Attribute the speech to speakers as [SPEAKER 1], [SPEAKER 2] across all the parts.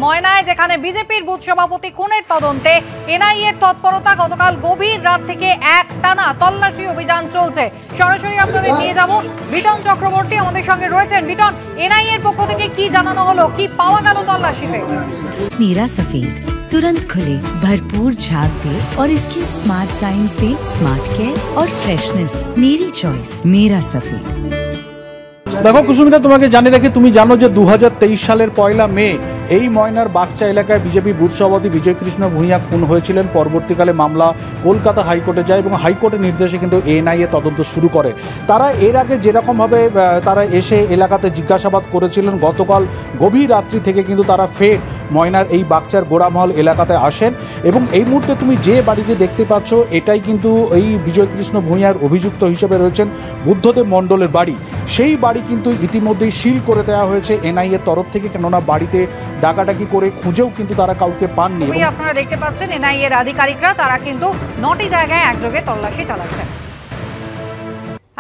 [SPEAKER 1] ময়নায়, যেখানে বিজেপির বুথ সভাপতি খুনের তদন্তে এনআইএর তৎপরতা। গতকাল গভীর রাত থেকে একটানা তল্লাশি অভিযান চলছে। সরাসরি আপনাদের নিয়ে যাব। বিটন চক্রবর্তী আমাদের সঙ্গে রয়েছেন। বিটন, এনআইএর পক্ষ থেকে কি জানানো হলো, কি পাওয়া গেল তল্লাশিতে?
[SPEAKER 2] मीरा सफेद तुरंत खुले, भरपूर झाग दे और इसकी स्मार्ट साइंस दे स्मार्ट केयर और फ्रेशनेस। मेरी चॉइस मेरा सफेद।
[SPEAKER 3] দেখো কুসুমিতা, তোমাকে জানিয়ে রাখি, তুমি জানো যে 2023 সালের 1 মে এই ময়নার বাগচা এলাকায় বিজেপি বুথ সভাপতি বিজয় কৃষ্ণ ভূঁইয়া খুন হয়েছিলেন। পরবর্তীকালে মামলা কলকাতা হাইকোর্টে যায় এবং হাইকোর্টের নির্দেশে কিন্তু এনআইএ তদন্ত শুরু করে। তারা এর আগে যেরকমভাবে তারা এসে এলাকাতে জিজ্ঞাসাবাদ করেছিলেন, গতকাল গভীর রাত্রি থেকে কিন্তু তারা ফের ময়নার এই বাগচার গোড়ামহল এলাকাতে আসেন এবং এই মুহূর্তে তুমি যে বাড়িতে দেখতে পাচ্ছ এটাই কিন্তু এই বিজয় কৃষ্ণ ভূঁইয়ার অভিযুক্ত হিসেবে রয়েছেন বুদ্ধদেব মণ্ডলের বাড়ি। সেই বাড়ি কিন্তু ইতিমধ্যেই সিল করে দেওয়া হয়েছে এনআইএর তরফ থেকে, কেননা বাড়িতে ডাকাডাকি করে খুঁজেও কিন্তু তারা কাউকে পাননি।
[SPEAKER 1] আপনারা দেখতে পাচ্ছেন এনআইএর আধিকারিকরা তারা কিন্তু 9টি জায়গায় একযোগে তল্লাশি চালাচ্ছেন।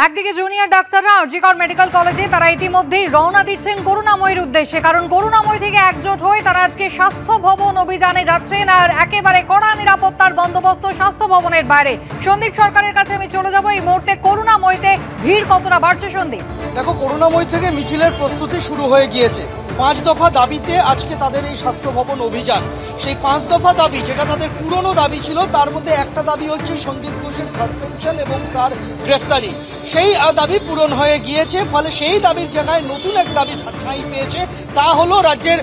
[SPEAKER 1] একদিকে জুনিয়র ডাক্তাররা আরজিকর মেডিকেল কলেজে তারা ইতিমধ্যেই রওনা দিচ্ছেন করুণাময়ীর উদ্দেশ্যে, কারণ করুণাময়ী থেকে একজোট হয়ে তারা আজকে স্বাস্থ্য ভবন অভিযানে যাচ্ছেন। আর একেবারে কড়া নিরাপত্তার বন্দোবস্ত স্বাস্থ্য ভবনের বাইরে। সন্দীপ সরকারের কাছে আমি চলে যাব। এই মুহূর্তে করুণাময়ীতে ভিড় কতটা বাড়ছে সন্দীপ?
[SPEAKER 4] দেখো, করুণাময়ী থেকে মিছিলের প্রস্তুতি শুরু হয়ে গিয়েছে। 5 দফা দাবিতে আজকে তাদের এই স্বাস্থ্য ভবন অভিযান। সেই 5 দফা দাবি, যেটা তাদের পুরনো দাবি ছিল, তার মধ্যে একটা দাবি হচ্ছে সন্দীপ ঘোষের সাসপেনশন এবং তার গ্রেফতারি। সেই দাবি পূরণ হয়ে গিয়েছে, ফলে সেই দাবির জায়গায় নতুন এক দাবি ঠাঁই পেয়েছে। তা হলো রাজ্যের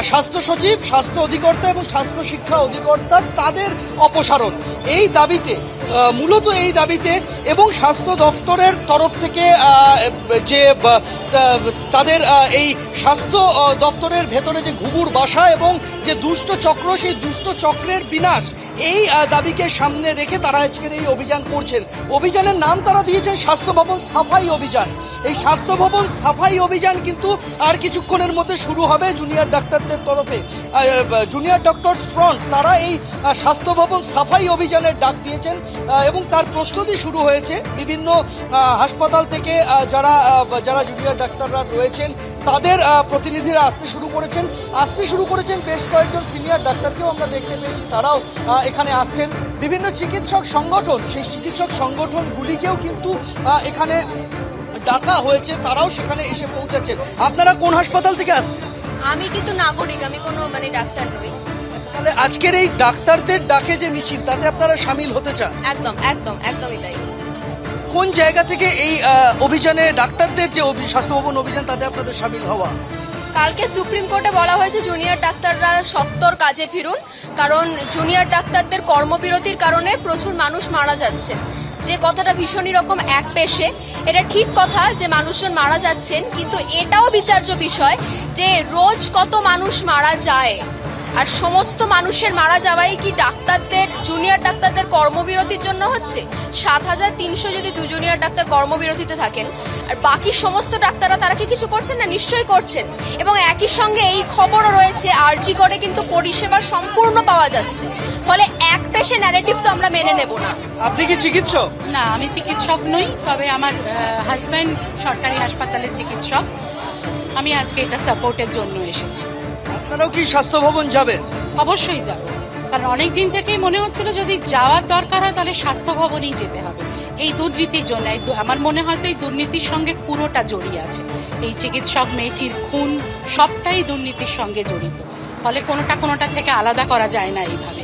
[SPEAKER 4] স্বাস্থ্য সচিব, স্বাস্থ্য অধিকর্তা এবং স্বাস্থ্য শিক্ষা অধিকর্তা তাদের অপসারণ। এই দাবিতে মূলত এই দাবিতে এবং স্বাস্থ্য দফতরের তরফ থেকে যে তাদের এই স্বাস্থ্য দফতরের ভেতরে যে ঘুঘুর বাসা এবং যে দুষ্ট চক্র, সেই দুষ্ট চক্রের বিনাশ, এই দাবিকে সামনে রেখে তারা আজকের এই অভিযান করছেন। অভিযানের নাম তারা দিয়েছেন স্বাস্থ্য ভবন সাফাই অভিযান। এই স্বাস্থ্য ভবন সাফাই অভিযান কিন্তু আর কিছুক্ষণের মধ্যে শুরু হবে জুনিয়র ডাক্তারদের তরফে। জুনিয়র ডক্টরস ফ্রন্ট তারা এই স্বাস্থ্য ভবন সাফাই অভিযানের ডাক দিয়েছেন এবং তার প্রস্তুতি শুরু হয়েছে। বিভিন্ন হাসপাতাল থেকে যারা জুনিয়র ডাক্তাররা রয়েছেন তাদের প্রতিনিধিরা আসতে শুরু করেছেন। বেশ কয়েকজন সিনিয়র ডাক্তারকেও আমরা দেখতে পেয়েছি, তারাও এখানে আসছেন। বিভিন্ন চিকিৎসক সংগঠন, সেই চিকিৎসক সংগঠনগুলিকেও কিন্তু এখানে ডাকা হয়েছে, তারাও সেখানে এসে পৌঁছাচ্ছেন। আপনারা কোন হাসপাতাল থেকে আসছেন?
[SPEAKER 5] আমি কিন্তু নাগরিক, আমি কোনো ডাক্তার নই।
[SPEAKER 4] তাহলে আজকের এই ডাক্তারদের ডাকে যে মিছিল, তাতে আপনারা সামিল হতে চান?
[SPEAKER 5] একদমই তাই।
[SPEAKER 4] কোন জায়গা থেকে এই অভিযানে ডাক্তারদের যে স্বাস্থ্য ভবন অভিযান, তাতে আপনাদের সামিল হওয়া?
[SPEAKER 5] কালকে সুপ্রিম কোর্টে বলা হয়েছে জুনিয়র ডাক্তাররা সত্বর কাজে ফিরুন, কারণ জুনিয়র ডাক্তারদের কর্মবিরতির কারণে প্রচুর মানুষ মারা যাচ্ছে। যে কথাটা ভীষণই রকম এক পেশে, এটা ঠিক কথা যে মানুষজন মারা যাচ্ছেন, কিন্তু এটাও বিচার্য বিষয় যে রোজ কত মানুষ মারা যায়। আর সমস্ত মানুষের মারা যাওয়াই কি ডাক্তারদের, জুনিয়র ডাক্তারদের কর্মবিরতির জন্য হচ্ছে? 7300 যদি জুনিয়র ডাক্তার কর্মবিরতিতে থাকেন আর বাকি সমস্ত ডাক্তাররা তারা কি কিছু করছেন না? নিশ্চয়ই করছেন। এবং একই সঙ্গে এই খবরও রয়েছে আরজি করে কিন্তু পরিষেবা সম্পূর্ণ পাওয়া যাচ্ছে। ফলে এক পেশে ন্যারেটিভ তো আমরা মেনে নেব না।
[SPEAKER 4] আপনি কি চিকিৎসক?
[SPEAKER 6] না, আমি চিকিৎসক নই, তবে আমার হাজব্যান্ড সরকারি হাসপাতালের চিকিৎসক। আমি আজকে এটা সাপোর্টের জন্য এসেছি।
[SPEAKER 4] আপনারাও কি স্বাস্থ্য ভবন যাবেন?
[SPEAKER 6] অবশ্যই যাব, কারণ অনেকদিন থেকেই মনে হচ্ছিল যদি যাওয়ার দরকার হয় তাহলে স্বাস্থ্য ভবনেই যেতে হবে। এই দুর্নীতির জন্য, আমার মনে হয় তো এই দুর্নীতির সঙ্গে পুরোটা জড়িয়ে আছে। এই চিকিৎসক মেয়েটির খুন সবটাই দুর্নীতির সঙ্গে জড়িত, ফলে কোনোটা থেকে আলাদা করা যায় না এইভাবে।